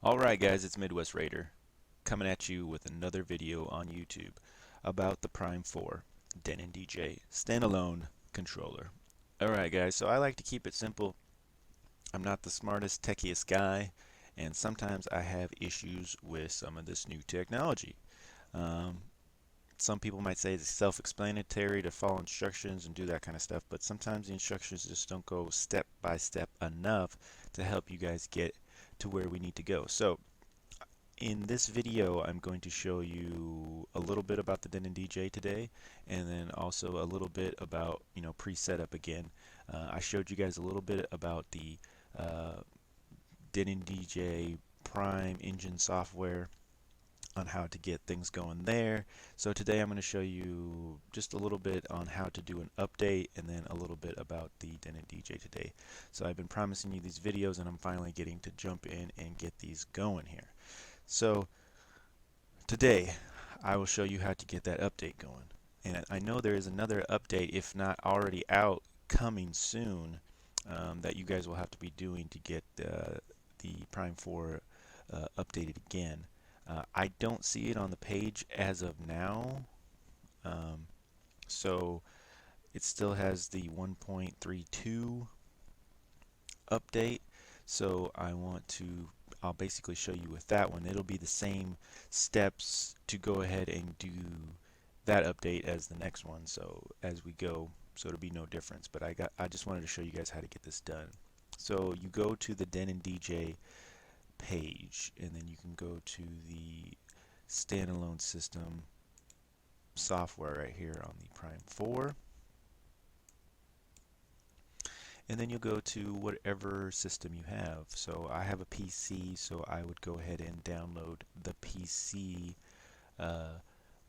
Alright guys, it's Midwest Raider coming at you with another video on YouTube about the Prime 4 Denon DJ standalone controller. Alright guys, so I like to keep it simple. I'm not the smartest, techiest guy, and sometimes I have issues with some of this new technology. Um, some people might say it's self-explanatory to follow instructions and do that kind of stuff, but sometimes the instructions just don't go step by step enough to help you guys get to where we need to go. So in this video, I'm going to show you a little bit about the Denon DJ today, and then also a little bit about, pre-setup again. I showed you guys a little bit about the uh, Denon DJ Prime engine software on how to get things going there. So today I'm going to show you just a little bit on how to do an update and then a little bit about the Denon DJ today. So I've been promising you these videos and I'm finally getting to jump in and get these going here. So today I will show you how to get that update going. And I know there is another update, if not already out, coming soon that you guys will have to be doing to get the Prime 4 updated again. I don't see it on the page as of now, um, so it still has the 1.32 update. So I'll basically show you with that one. It'll be the same steps to go ahead and do that update as the next one. So as we go, so it'll be no difference. But I just wanted to show you guys how to get this done. So you go to the Denon DJ page, and then you can go to the standalone system software right here on the Prime 4. And then you'll go to whatever system you have. So I have a PC, so I would go ahead and download the PC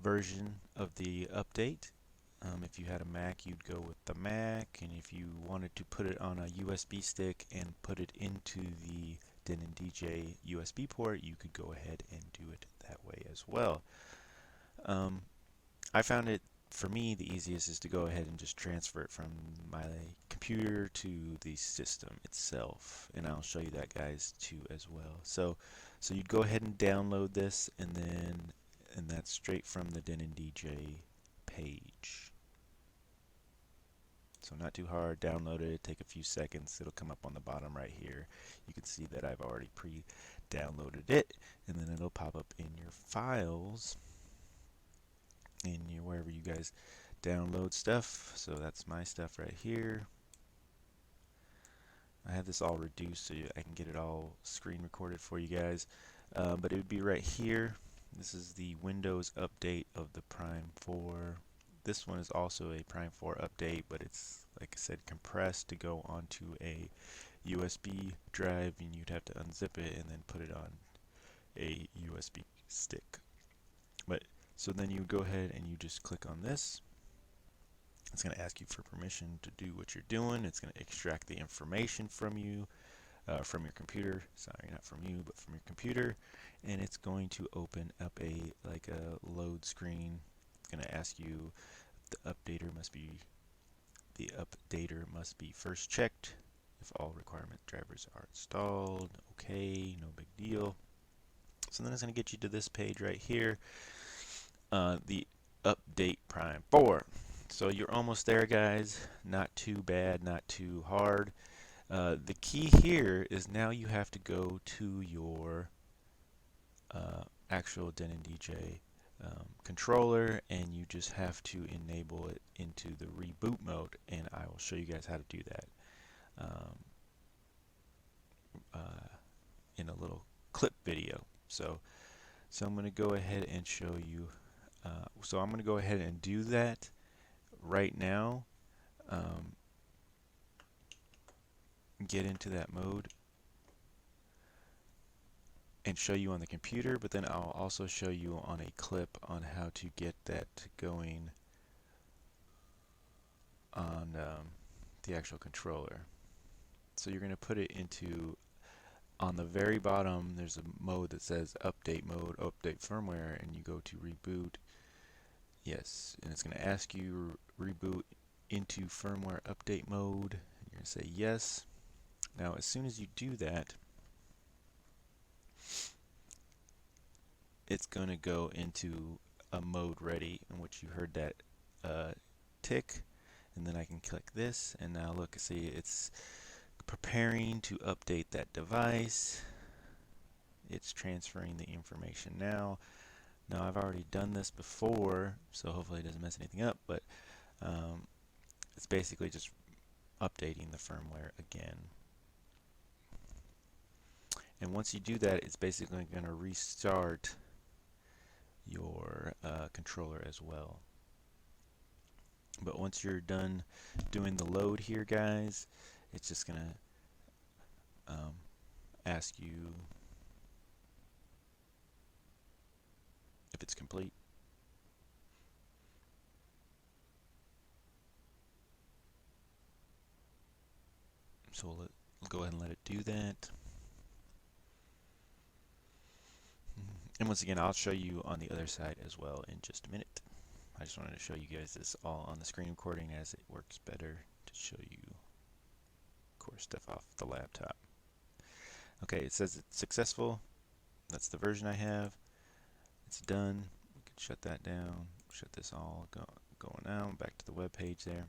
version of the update. If you had a Mac, you'd go with the Mac, and if you wanted to put it on a USB stick and put it into the Denon DJ USB port, you could go ahead and do it that way as well. I found it, for me, the easiest is to go ahead and just transfer it from my computer to the system itself, and I'll show you that, guys, too, as well. So you'd go ahead and download this, and that's straight from the Denon DJ page. So not too hard. Download it. Take a few seconds. It'll come up on the bottom right here. You can see that I've already pre-downloaded it, and then it'll pop up in your files in wherever you guys download stuff. So that's my stuff right here. I have this all reduced so I can get it all screen recorded for you guys. But it would be right here. This is the Windows update of the Prime 4. This one is also a Prime 4 update, but it's, like I said, compressed to go onto a USB drive, and you'd have to unzip it and then put it on a USB stick. But so then you go ahead and you just click on this. It's going to ask you for permission to do what you're doing. It's going to extract the information from you, from your computer. Sorry, not from you, but from your computer. And it's going to open up a load screen. It's going to ask you the updater must be first checked if all requirement drivers are installed. Okay, no big deal. So then it's going to get you to this page right here, the update Prime 4. So you're almost there, guys. Not too bad, not too hard. The key here is now you have to go to your actual Denon DJ controller, and you just have to enable it into the reboot mode, and I will show you guys how to do that um, in a little clip video. So I'm going to go ahead and show you. So I'm going to go ahead and do that right now. Get into that mode and show you on the computer, but then I'll also show you on a clip on how to get that going on the actual controller. So you're going to put it into, on the very bottom there's a mode that says update mode, update firmware, and you go to reboot. Yes, and it's going to ask you reboot into firmware update mode. You're going to say yes. Now as soon as you do that, it's going to go into a mode ready, in which you heard that tick, and then I can click this, and now look, see, it's preparing to update that device. It's transferring the information now. Now I've already done this before, so hopefully it doesn't mess anything up, but it's basically just updating the firmware again. And once you do that, it's basically going to restart your controller as well. But once you're done doing the load here, guys, it's just going to ask you if it's complete. So we'll go ahead and let it do that. And once again, I'll show you on the other side as well in just a minute. I just wanted to show you guys this all on the screen recording, as it works better to show you core stuff off the laptop. Okay, it says it's successful. That's the version I have. It's done. We can shut that down. Shut this all going out. Back to the web page there.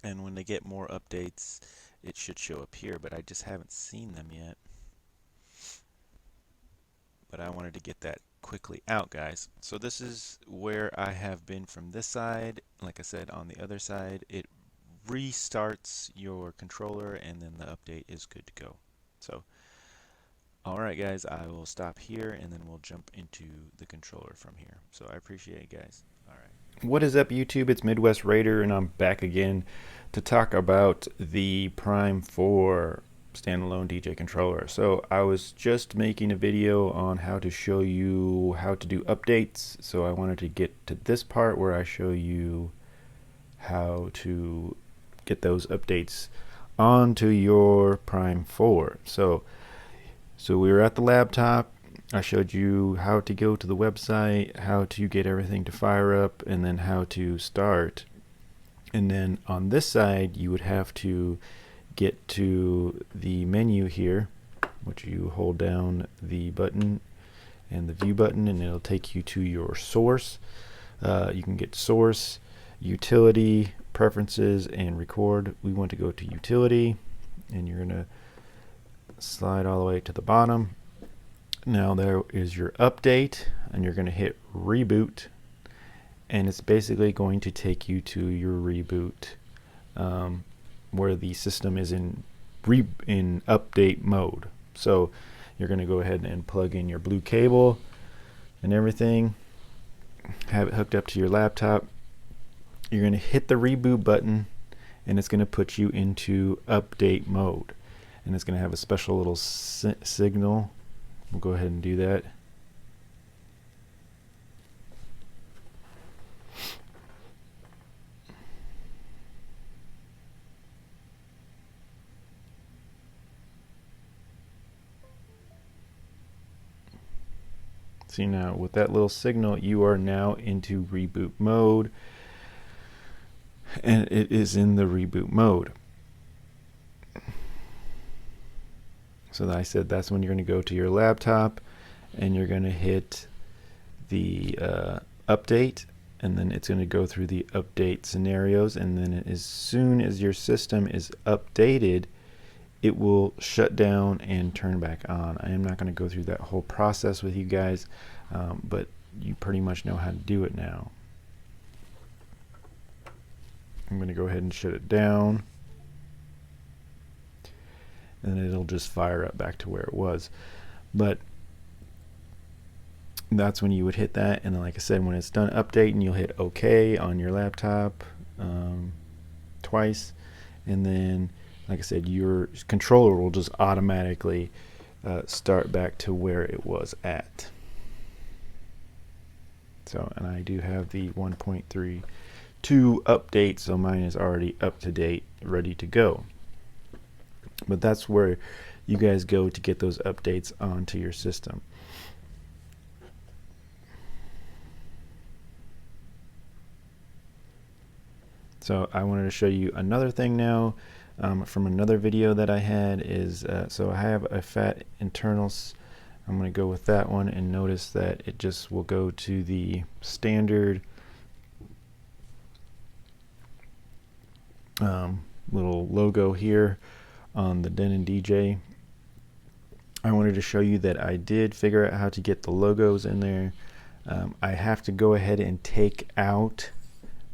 And when they get more updates, it should show up here, but I just haven't seen them yet. But I wanted to get that quickly out, guys. So this is where I have been from this side. Like I said, on the other side, it restarts your controller, and then the update is good to go. So alright guys, I will stop here, and then we'll jump into the controller from here. So I appreciate it, guys. Alright. What is up, YouTube? It's Midwest Raider, and I'm back again to talk about the Prime 4 standalone DJ controller. So I was just making a video on how to show you how to do updates. So I wanted to get to this part where I show you how to get those updates onto your Prime 4. So we were at the laptop. I showed you how to go to the website, how to get everything to fire up, and then how to start. And then on this side, you would have to get to the menu here, which you hold down the button and the view button, and it'll take you to your source. You can get source, utility, preferences, and record. We want to go to utility, and you're gonna slide all the way to the bottom. Now there is your update, and you're gonna hit reboot, and it's basically going to take you to your reboot, where the system is in update mode. So you're going to go ahead and plug in your blue cable and everything, have it hooked up to your laptop. You're going to hit the reboot button, and it's going to put you into update mode, and it's going to have a special little signal. We'll go ahead and do that. See, now with that little signal, you are now into reboot mode, and it is in the reboot mode. So I said that's when you're going to go to your laptop, and you're going to hit the update, and then it's going to go through the update scenarios, and then as soon as your system is updated, it will shut down and turn back on. I am not going to go through that whole process with you guys, but you pretty much know how to do it now. I'm going to go ahead and shut it down, and it'll just fire up back to where it was. But that's when you would hit that, and then like I said, when it's done updating, you'll hit OK on your laptop twice, and then like I said, your controller will just automatically start back to where it was at. So, and I do have the 1.32 update, so mine is already up to date, ready to go. But that's where you guys go to get those updates onto your system. So I wanted to show you another thing now. From another video that I had is so I have a fat internals I'm going to go with that one, and notice that it just will go to the standard little logo here on the Denon DJ. I wanted to show you that I did figure out how to get the logos in there. I have to go ahead and take out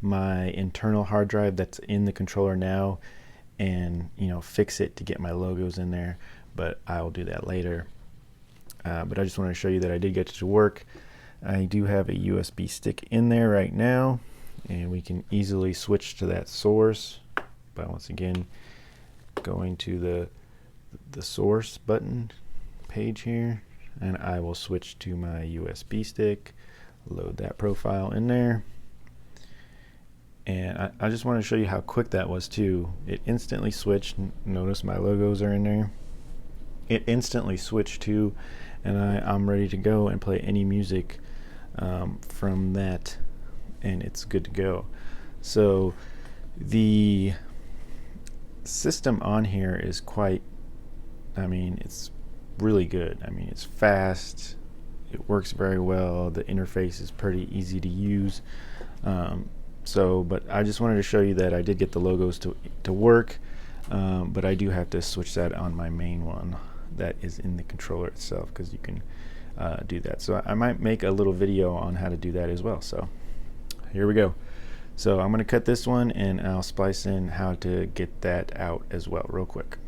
my internal hard drive that's in the controller now and fix it to get my logos in there, but I'll do that later. But I just want to show you that I did get it to work. I do have a USB stick in there right now, and we can easily switch to that source by once again going to the source button page here, and I will switch to my USB stick, load that profile in there, and I just want to show you how quick that was too. It instantly switched. Notice my logos are in there. It instantly switched to, and I'm ready to go and play any music from that, and it's good to go. So the system on here is quite, it's really good. It's fast, it works very well, the interface is pretty easy to use. But I just wanted to show you that I did get the logos to work, but I do have to switch that on my main one that is in the controller itself, because you can do that. So I might make a little video on how to do that as well. So here we go. So I'm going to cut this one, and I'll splice in how to get that out as well real quick.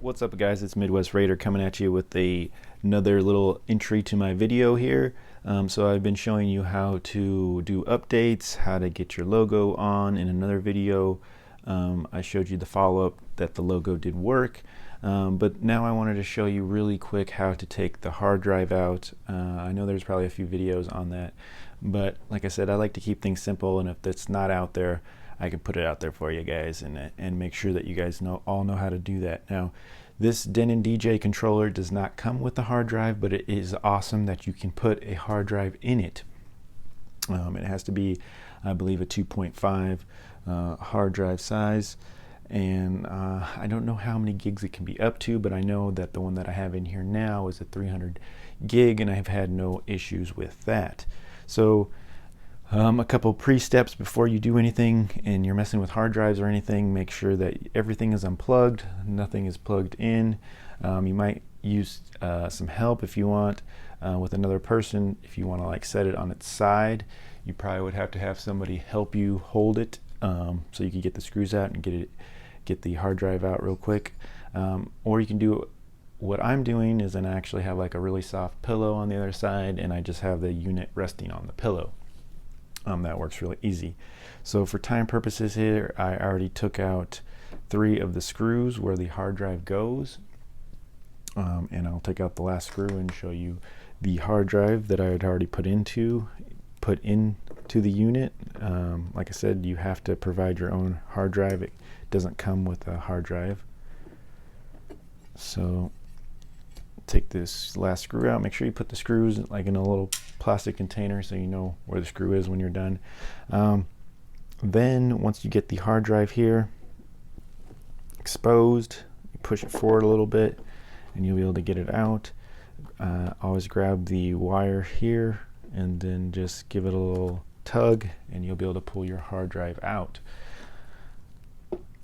What's up, guys? It's Midwest Raider coming at you with another little entry to my video here. So I've been showing you how to do updates, how to get your logo on. In another video, I showed you the follow-up that the logo did work. But now I wanted to show you really quick how to take the hard drive out. I know there's probably a few videos on that, but like I said, I like to keep things simple, and if that's not out there, I can put it out there for you guys and make sure that you guys all know how to do that. Now, this Denon DJ controller does not come with the hard drive, but it is awesome that you can put a hard drive in it. It has to be, I believe, a 2.5 hard drive size, and I don't know how many gigs it can be up to, but I know that the one that I have in here now is a 300 gig, and I've had no issues with that. So a couple pre-steps before you do anything and you're messing with hard drives or anything: make sure that everything is unplugged, nothing is plugged in. You might use some help if you want with another person. If you want to set it on its side, you probably would have to have somebody help you hold it, so you can get the screws out and get the hard drive out real quick. Or you can do what I'm doing, is I actually have a really soft pillow on the other side, and I just have the unit resting on the pillow. That works really easy. So for time purposes here, I already took out 3 of the screws where the hard drive goes, and I'll take out the last screw and show you the hard drive that I had already put into the unit. Like I said, you have to provide your own hard drive. It doesn't come with a hard drive. So take this last screw out. Make sure you put the screws in a little plastic container so you know where the screw is when you're done. Then once you get the hard drive here exposed, you push it forward a little bit and you'll be able to get it out. Always grab the wire here and then just give it a little tug, and you'll be able to pull your hard drive out.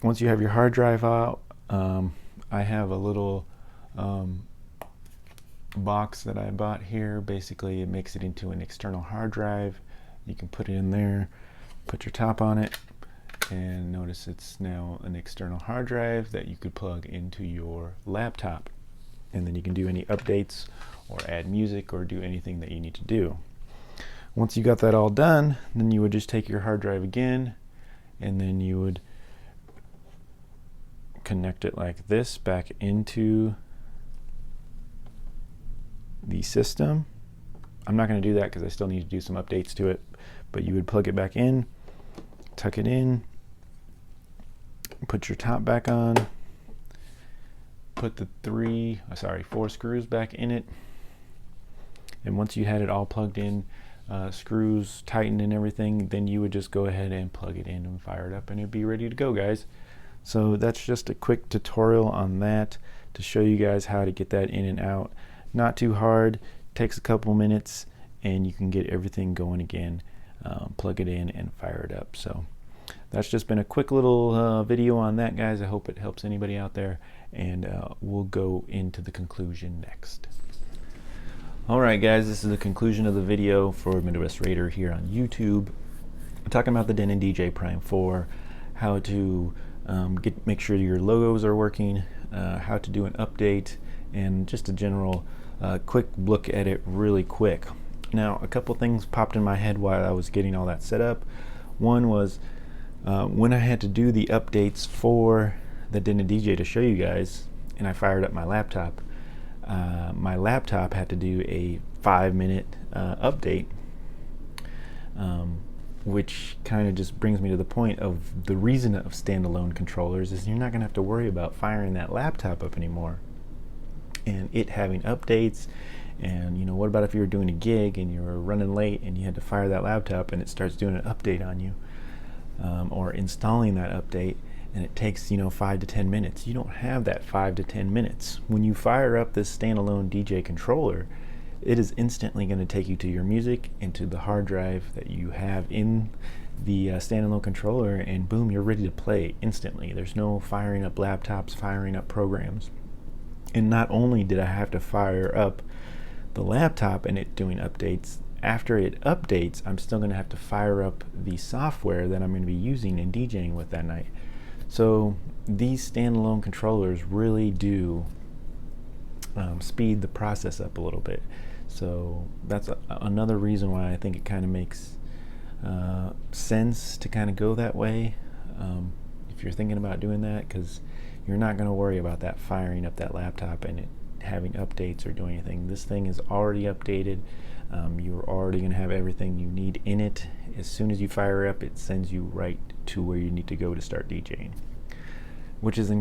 Once you have your hard drive out, I have a little box that I bought here. Basically, it makes it into an external hard drive. You can put it in there, put your top on it, and notice it's now an external hard drive that you could plug into your laptop, and then you can do any updates or add music or do anything that you need to do. Once you got that all done, then you would just take your hard drive again, and then you would connect it like this back into the system. I'm not going to do that because I still need to do some updates to it, but you would plug it back in, tuck it in, put your top back on, put the 4 screws back in it, and once you had it all plugged in, screws tightened and everything, then you would just go ahead and plug it in and fire it up, and it'd be ready to go, guys. So that's just a quick tutorial on that. to show you guys how to get that in and out. Not too hard, takes a couple minutes, and you can get everything going again. Plug it in and fire it up. So that's just been a quick little video on that, guys. I hope it helps anybody out there, and we'll go into the conclusion next. Alright guys, this is the conclusion of the video for Midwest Raider here on YouTube. I'm talking about the Denon DJ Prime 4, how to make sure your logos are working, how to do an update, and just a general quick look at it really quick. Now, a couple things popped in my head while I was getting all that set up. One was when I had to do the updates for the Denon DJ to show you guys, and I fired up my laptop had to do a 5-minute update, which kind of just brings me to the point of the reason of standalone controllers is you're not going to have to worry about firing that laptop up anymore and it having updates. And you know, what about if you were doing a gig and you were running late and you had to fire that laptop and it starts doing an update on you, or installing that update, and it takes, you know, 5 to 10 minutes. You don't have that 5 to 10 minutes. When you fire up this standalone DJ controller, it is instantly going to take you to your music and to the hard drive that you have in the standalone controller, and boom, you're ready to play instantly. There's no firing up laptops, firing up programs. And not only did I have to fire up the laptop and it doing updates, after it updates, I'm still going to have to fire up the software that I'm going to be using and DJing with that night. So these standalone controllers really do speed the process up a little bit. So that's another reason why I think it kind of makes sense to kind of go that way, if you're thinking about doing that, because you're not going to worry about that firing up that laptop and it having updates or doing anything. This thing is already updated. You're already going to have everything you need in it. As soon as you fire up, it sends you right to where you need to go to start DJing, which is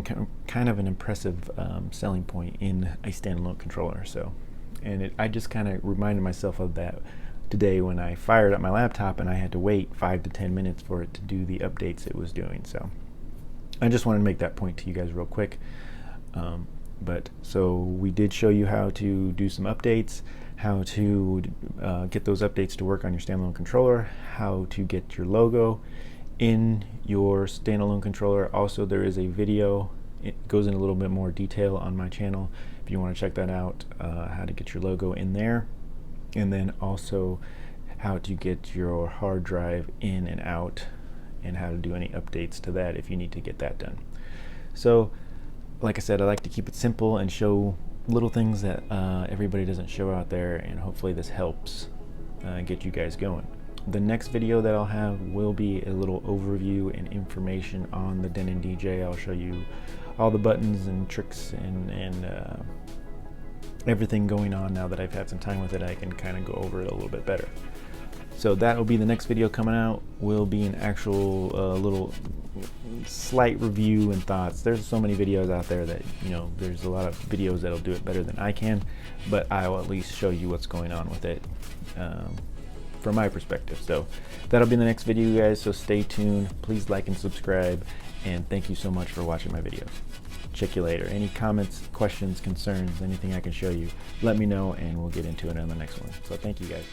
kind of an impressive selling point in a standalone controller. So, and I just kind of reminded myself of that today when I fired up my laptop and I had to wait 5 to 10 minutes for it to do the updates it was doing. So I just wanted to make that point to you guys real quick. So we did show you how to do some updates, how to get those updates to work on your standalone controller, how to get your logo in your standalone controller. Also, there is a video, it goes in a little bit more detail on my channel if you want to check that out, how to get your logo in there, and then also how to get your hard drive in and out, and how to do any updates to that if you need to get that done. So like I said, I like to keep it simple and show little things that everybody doesn't show out there, and hopefully this helps get you guys going. The next video that I'll have will be a little overview and information on the Denon DJ. I'll show you all the buttons and tricks and everything going on. Now that I've had some time with it, I can kind of go over it a little bit better. So that will be the next video coming out. Will be an actual little slight review and thoughts. There's so many videos out there that, you know, there's a lot of videos that'll do it better than I can, but I'll at least show you what's going on with it from my perspective. So that'll be the next video, guys, so stay tuned. Please like and subscribe, and thank you so much for watching my videos. Check you later. Any comments, questions, concerns, anything I can show you, let me know and we'll get into it on the next one. So thank you, guys.